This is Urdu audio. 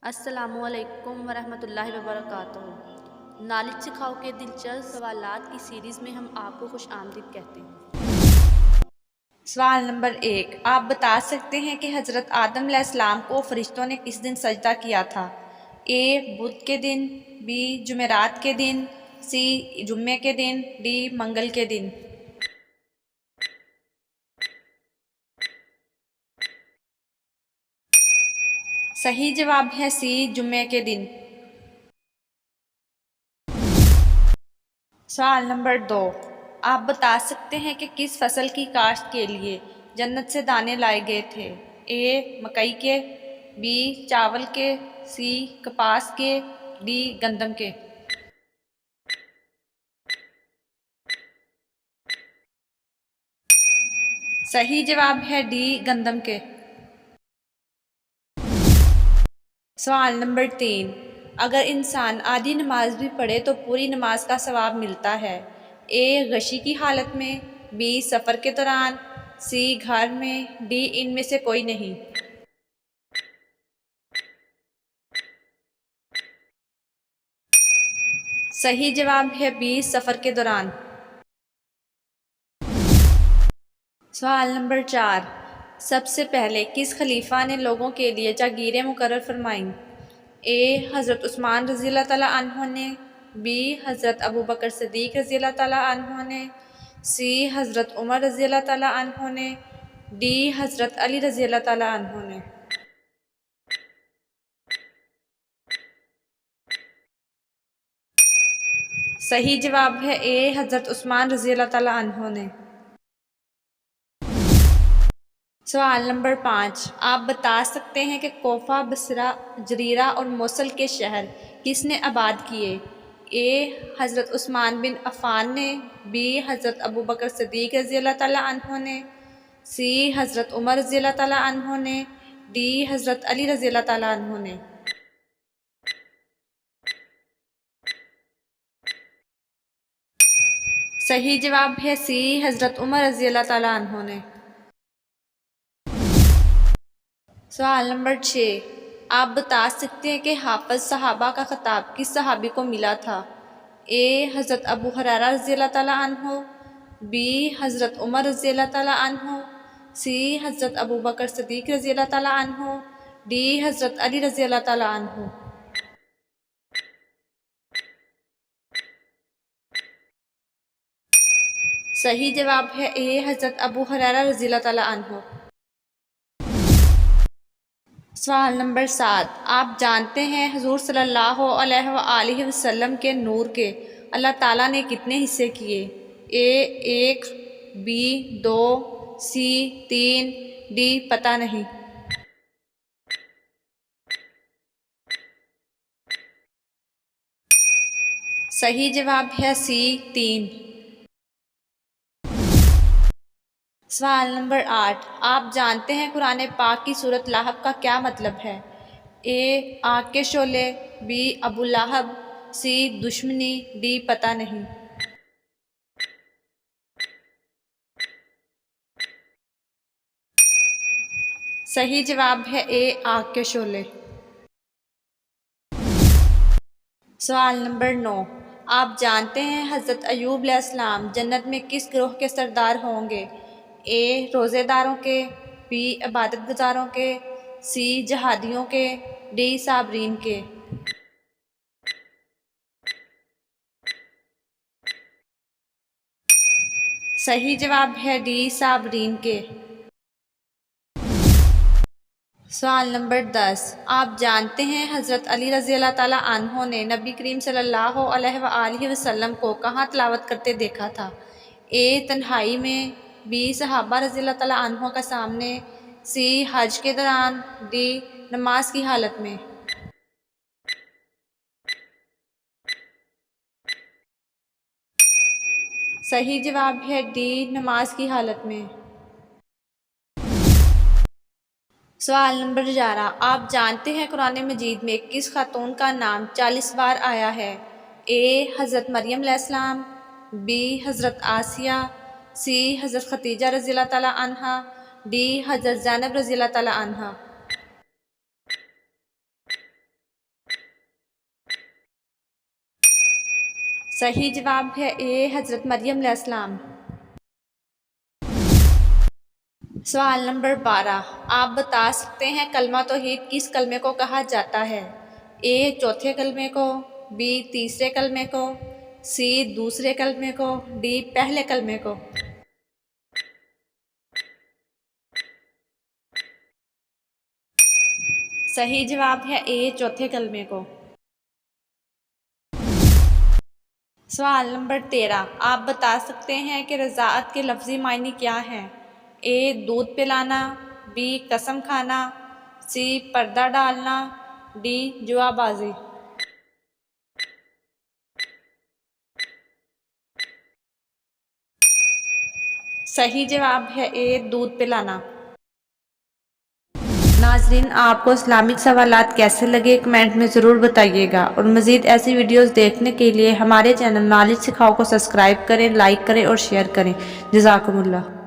السلام علیکم ورحمۃ اللہ وبرکاتہ۔ نالج سکھاؤ کے دلچسپ سوالات کی سیریز میں ہم آپ کو خوش آمدید کہتے ہیں۔ سوال نمبر 1، آپ بتا سکتے ہیں کہ حضرت آدم علیہ السلام کو فرشتوں نے کس دن سجدہ کیا تھا؟ اے بدھ کے دن، بی جمعرات کے دن، سی جمعے کے دن، ڈی منگل کے دن۔ صحیح جواب ہے سی جمعے کے دن۔ سوال نمبر 2، آپ بتا سکتے ہیں کہ کس فصل کی کاشت کے لیے جنت سے دانے لائے گئے تھے؟ اے مکئی کے، بی چاول کے، سی کپاس کے، ڈی گندم کے۔ صحیح جواب ہے ڈی گندم کے۔ سوال نمبر 3، اگر انسان آدھی نماز بھی پڑھے تو پوری نماز کا ثواب ملتا ہے؟ اے غشی کی حالت میں، بی سفر کے دوران، سی گھر میں، ڈی ان میں سے کوئی نہیں۔ صحیح جواب ہے بی سفر کے دوران۔ سوال نمبر 4، سب سے پہلے کس خلیفہ نے لوگوں کے لیے جاگیریں مقرر فرمائیں؟ اے حضرت عثمان رضی اللہ تعالیٰ عنہ نے، بی حضرت ابوبکر صدیق رضی اللہ تعالیٰ عنہ نے، سی حضرت عمر رضی اللہ تعالیٰ عنہ نے، ڈی حضرت علی رضی اللہ تعالیٰ عنہ نے۔ صحیح جواب ہے اے حضرت عثمان رضی اللہ تعالیٰ عنہ نے۔ سوال نمبر 5، آپ بتا سکتے ہیں کہ کوفہ، بصرہ، جریرہ اور موصل کے شہر کس نے آباد کیے؟ اے حضرت عثمان بن عفان نے، بی حضرت ابوبکر صدیق رضی اللہ تعالیٰ عنہ نے، سی حضرت عمر رضی اللہ تعالیٰ عنہ نے، ڈی حضرت علی رضی اللہ تعالیٰ عنہ نے۔ صحیح جواب ہے سی حضرت عمر رضی اللہ تعالیٰ عنہ نے۔ سوال نمبر 6، آپ بتا سکتے ہیں کہ حافظ صحابہ کا خطاب کس صحابی کو ملا تھا؟ اے حضرت ابو ہریرہ رضی اللہ تعالیٰ عنہ، بی حضرت عمر رضی اللہ تعالیٰ عنہ، سی حضرت ابوبکر صدیق رضی اللہ تعالیٰ عنہ، ڈی حضرت علی رضی اللہ تعالیٰ عنہ۔ صحیح جواب ہے اے حضرت ابو ہریرہ رضی اللہ تعالیٰ عنہ۔ سوال نمبر 7، آپ جانتے ہیں حضور صلی اللہ علیہ وآلہ وسلم کے نور کے اللہ تعالیٰ نے کتنے حصے کیے؟ اے 1، بی 2، سی 3، ڈی پتہ نہیں۔ صحیح جواب ہے سی 3۔ سوال نمبر 8، آپ جانتے ہیں قرآن پاک کی سورۃ لہب کا کیا مطلب ہے؟ اے آگ کے شعلے، بی ابو لہب، سی دشمنی، ڈی پتہ نہیں۔ صحیح جواب ہے اے آگ کے شعلے۔ سوال نمبر 9، آپ جانتے ہیں حضرت ایوب علیہ السلام جنت میں کس گروہ کے سردار ہوں گے؟ اے روزے داروں کے، بی عبادت گزاروں کے، سی جہادیوں کے، ڈی صابرین کے۔ صحیح جواب ہے ڈی صابرین کے۔ سوال نمبر 10، آپ جانتے ہیں حضرت علی رضی اللہ تعالیٰ عنہ نے نبی کریم صلی اللہ علیہ وآلہ وسلم کو کہاں تلاوت کرتے دیکھا تھا؟ اے تنہائی میں، بی صحابہ رضی اللہ تعالیٰ عنہ کا سامنے، سی حج کے دوران، ڈی نماز کی حالت میں۔ صحیح جواب ہے ڈی نماز کی حالت میں۔ سوال نمبر 11، آپ جانتے ہیں قرآن مجید میں کس خاتون کا نام 40 بار آیا ہے؟ اے حضرت مریم علیہ السلام، بی حضرت آسیہ، سی حضرت خدیجہ رضی اللہ تعالیٰ عنہا، ڈی حضرت زینب رضی اللہ تعالیٰ عنہا۔ صحیح جواب ہے اے حضرت مریم علیہ السلام۔ سوال نمبر 12، آپ بتا سکتے ہیں کلمہ توحید کس کلمے کو کہا جاتا ہے؟ اے چوتھے کلمے کو، بی تیسرے کلمے کو، سی دوسرے کلمے کو، ڈی پہلے کلمے کو۔ صحیح جواب ہے اے چوتھے کلمے کو۔ سوال نمبر 13، آپ بتا سکتے ہیں کہ رضاعت کے لفظی معنی کیا ہیں؟ اے دودھ پلانا، بی قسم کھانا، سی پردہ ڈالنا، ڈی جوا بازی۔ صحیح جواب ہے اے دودھ پلانا۔ ناظرین، آپ کو اسلامک سوالات کیسے لگے کمنٹ میں ضرور بتائیے گا، اور مزید ایسی ویڈیوز دیکھنے کے لیے ہمارے چینل نالج سکھاؤ کو سبسکرائب کریں، لائک کریں اور شیئر کریں۔ جزاکم اللہ۔